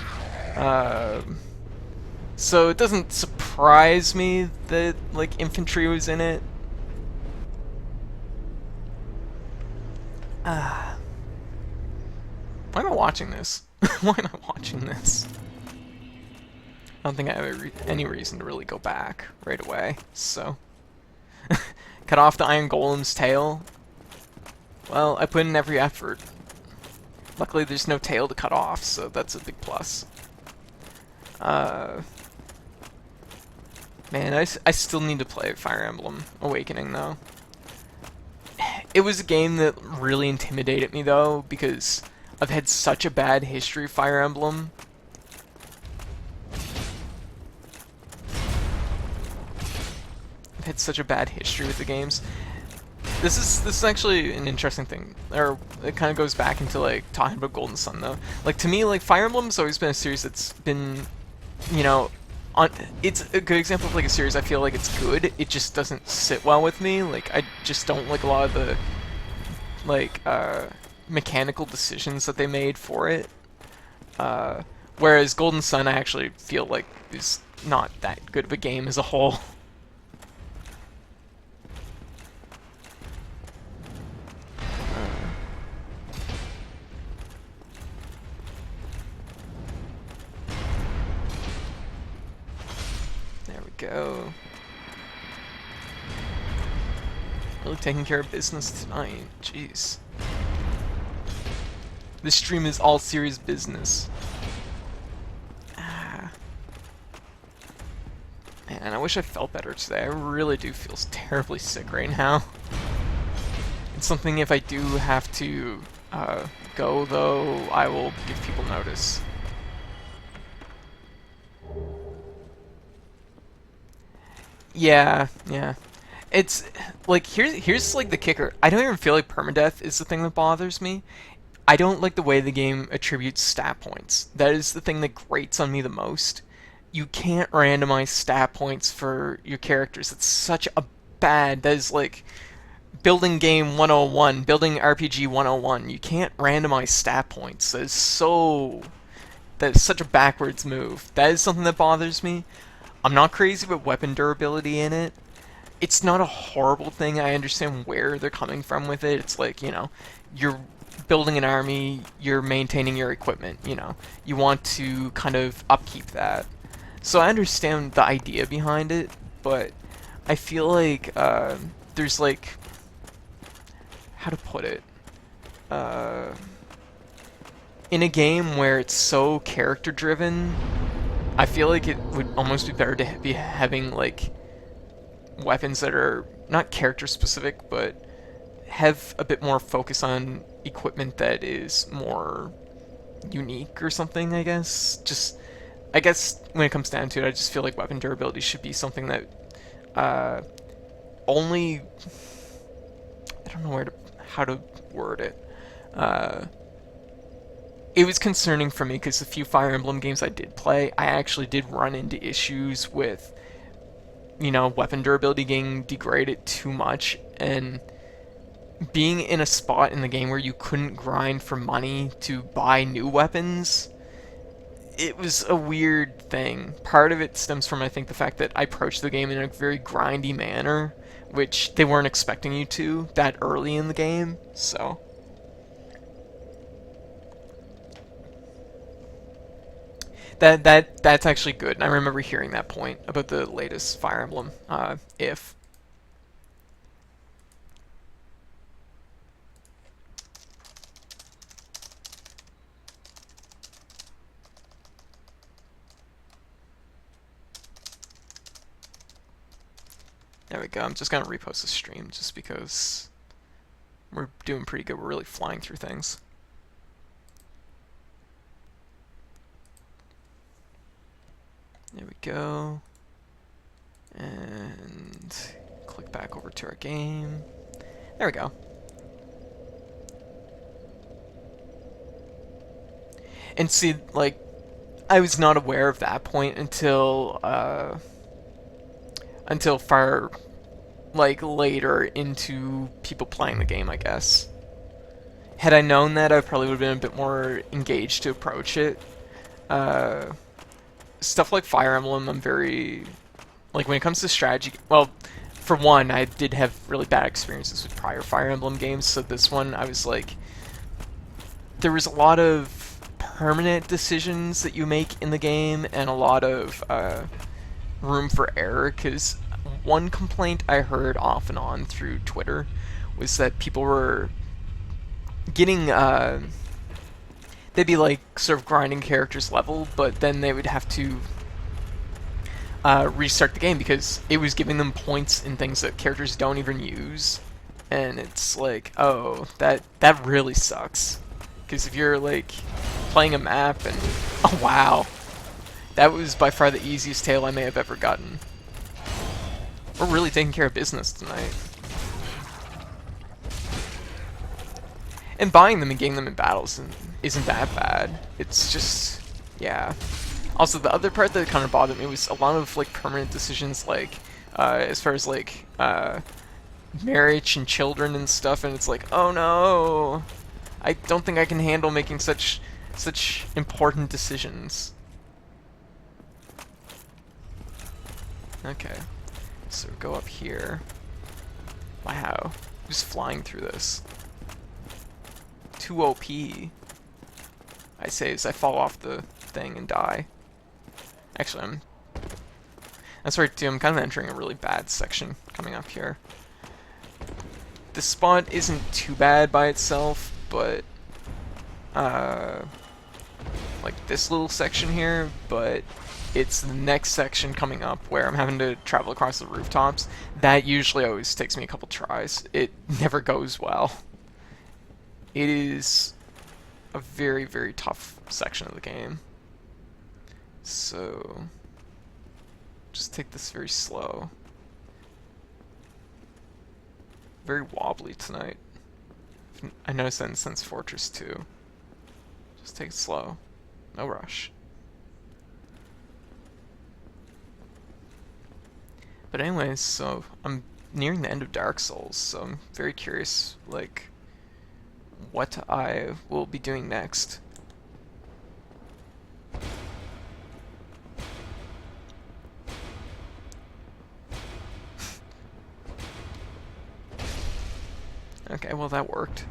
So it doesn't surprise me that, like, infantry was in it. Why am I watching this? Why am I watching this? I don't think I have any reason to really go back right away, so. Cut off the Iron Golem's tail. Well, I put in every effort. Luckily there's no tail to cut off, so that's a big plus. Man, I still need to play Fire Emblem Awakening, though. It was a game that really intimidated me, though, because I've had such a bad history of Fire Emblem. I've had such a bad history with the games. This is actually an interesting thing, or it kind of goes back into, like, talking about Golden Sun, though. Like, to me, like, Fire Emblem's always been a series that's been, you know, it's a good example of, like, a series I feel like it's good, it just doesn't sit well with me. Like, I just don't like a lot of the, like, mechanical decisions that they made for it. Whereas Golden Sun, I actually feel like is not that good of a game as a whole. Go. Really taking care of business tonight. Jeez. This stream is all serious business. Man, I wish I felt better today. I really do feel terribly sick right now. It's something if I do have to go, though, I will give people notice. Yeah, yeah. It's like here's like the kicker. I don't even feel like permadeath is the thing that bothers me. I don't like the way the game attributes stat points. That is the thing that grates on me the most. You can't randomize stat points for your characters. It's such a bad. That is like building game 101, building RPG 101. You can't randomize stat points. That is such a backwards move. That is something that bothers me. I'm not crazy about weapon durability in it. It's not a horrible thing. I understand where they're coming from with it. It's like, you're building an army, you're maintaining your equipment, You want to kind of upkeep that. So I understand the idea behind it, but I feel like there's like, how to put it? In a game where it's so character driven, I feel like it would almost be better to be having like weapons that are not character specific, but have a bit more focus on equipment that is more unique or something, I guess. I guess when it comes down to it, I just feel like weapon durability should be something that only, I don't know how to word it. It was concerning for me because the few Fire Emblem games I did play, I actually did run into issues with, weapon durability getting degraded too much, and being in a spot in the game where you couldn't grind for money to buy new weapons, it was a weird thing. Part of it stems from, I think, the fact that I approached the game in a very grindy manner, which they weren't expecting you to that early in the game, so... That's actually good, and I remember hearing that point about the latest Fire Emblem, if. There we go, I'm just gonna repost the stream just because we're doing pretty good, we're really flying through things. There we go. And click back over to our game. There we go. And see, like, I was not aware of that point until far, like, later into people playing the game, I guess. Had I known that, I probably would have been a bit more engaged to approach it. Stuff like Fire Emblem, I'm very... Like, when it comes to strategy... Well, for one, I did have really bad experiences with prior Fire Emblem games, so this one, I was like... There was a lot of permanent decisions that you make in the game, and a lot of room for error, because one complaint I heard off and on through Twitter was that people were getting... they'd be like sort of grinding characters level, but then they would have to restart the game because it was giving them points in things that characters don't even use, and it's like, oh, that really sucks. Because if you're like playing a map and oh wow, that was by far the easiest tail I may have ever gotten. We're really taking care of business tonight. And buying them and getting them in battles isn't that bad. It's just, yeah. Also, the other part that kind of bothered me was a lot of like permanent decisions, like as far as like marriage and children and stuff, and it's like, oh no, I don't think I can handle making such important decisions. Okay, so go up here. Wow, just flying through this. Too OP. I say as I fall off the thing and die. Actually, that's right too, I'm kind of entering a really bad section coming up here. This spot isn't too bad by itself, but like this little section here, but it's the next section coming up where I'm having to travel across the rooftops. That usually always takes me a couple tries. It never goes well. it is a very, very tough section of the game. So just take this very slow. Very wobbly tonight. I noticed that in Sense Fortress 2. Just take it slow. No rush. But anyways, so I'm nearing the end of Dark Souls, so I'm very curious, like, what I will be doing next. Okay, well that worked.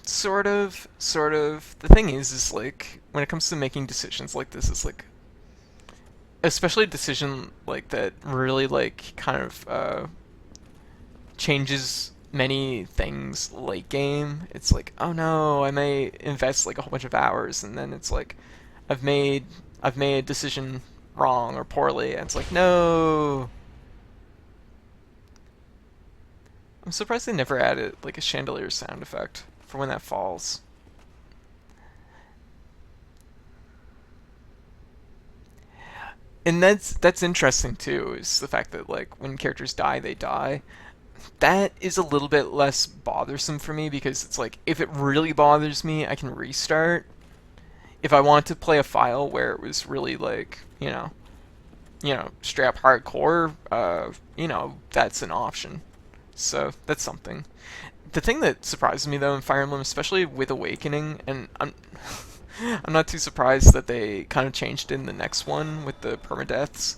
Sort of, sort of. The thing is like, when it comes to making decisions like this, it's like, especially a decision like that really like kind of changes many things late game. It's like, oh no, I may invest like a whole bunch of hours, and then it's like, I've made a decision wrong or poorly, and it's like, no. I'm surprised they never added like a chandelier sound effect for when that falls. And that's interesting too, is the fact that like when characters die, they die. That is a little bit less bothersome for me because it's like, if it really bothers me, I can restart. If I want to play a file where it was really like, straight up hardcore, that's an option. So that's something. The thing that surprises me though in Fire Emblem, especially with Awakening, and I'm I'm not too surprised that they kind of changed in the next one with the permadeaths,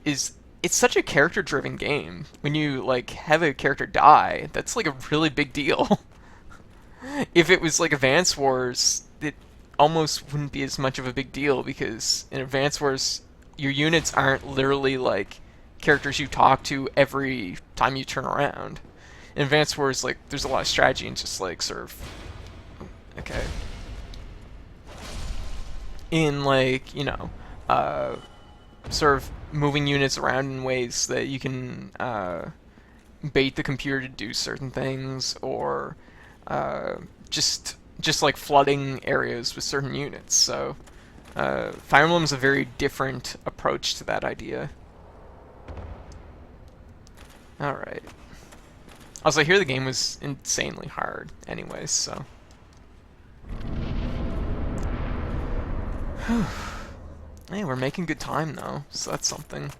is it's such a character-driven game. When you like have a character die, that's like a really big deal. If it was like Advance Wars, it almost wouldn't be as much of a big deal because in Advance Wars, your units aren't literally like characters you talk to every time you turn around. In Advance Wars, like there's a lot of strategy and just like sort of okay. In like, sort of moving units around in ways that you can bait the computer to do certain things, or just like flooding areas with certain units. So Fire Emblem is a very different approach to that idea. Alright. Also, I hear the game was insanely hard anyways, so... Hey, we're making good time though, so that's something.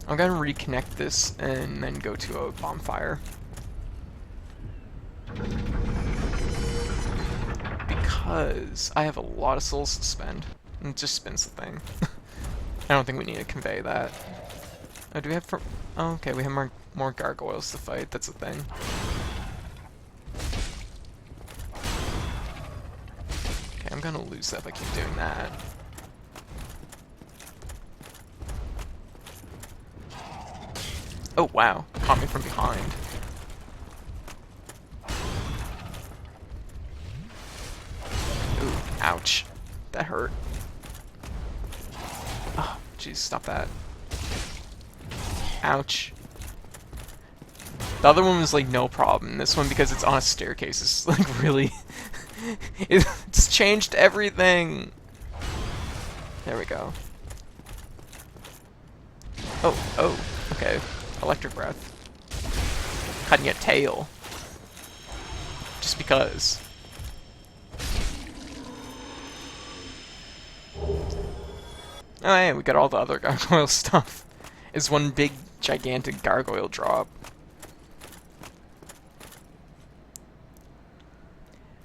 I'm gonna reconnect this and then go to a bonfire. Because I have a lot of souls to spend. And it just spins the thing. I don't think we need to convey that. Oh, do we have... Oh, okay, we have more gargoyles to fight, that's a thing. I'm gonna lose that if I keep doing that. Oh wow, caught me from behind. Ooh, ouch. That hurt. Oh, jeez, stop that. Ouch. The other one was like no problem. This one, because it's on a staircase, is like really... It's changed everything! There we go. Oh, okay. Electric breath. Cutting a tail. Just because. Oh, hey, we got all the other gargoyle stuff. It's one big, gigantic gargoyle drop.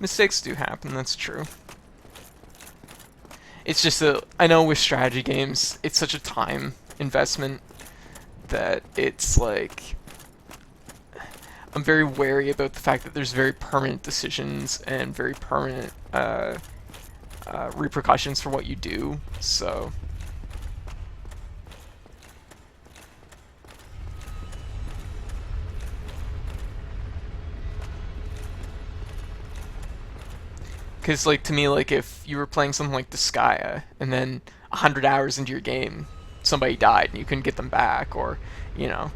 Mistakes do happen, that's true. It's just that, I know with strategy games, it's such a time investment that it's like... I'm very wary about the fact that there's very permanent decisions and very permanent repercussions for what you do, so... Because, like, to me, like, if you were playing something like Disgaea, and then 100 hours into your game, somebody died and you couldn't get them back, or, you know,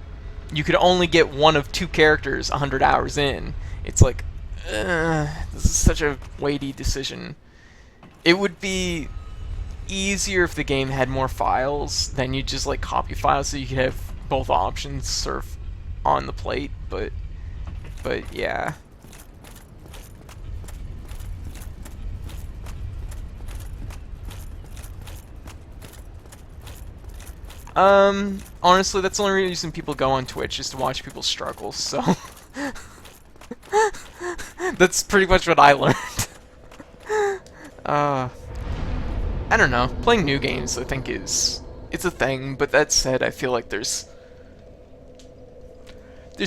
you could only get one of two characters 100 hours in. It's like, this is such a weighty decision. It would be easier if the game had more files, then you just like copy files so you could have both options sort of on the plate, but yeah. Honestly, that's the only reason people go on Twitch, is to watch people struggle, so that's pretty much what I learned. uh I don't know. Playing new games, I think, it's a thing. But that said, I feel like there's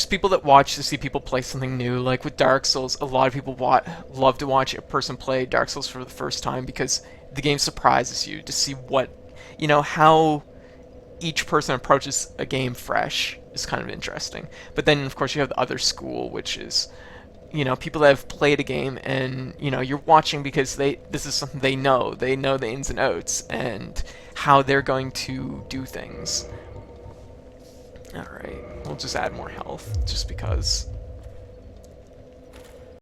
people that watch to see people play something new. Like with Dark Souls, a lot of people love to watch a person play Dark Souls for the first time because the game surprises you to see what, how each person approaches a game fresh is kind of interesting. But then, of course, you have the other school, which is, people that have played a game and, you're watching because this is something they know. They know the ins and outs and how they're going to do things. Alright, we'll just add more health, just because.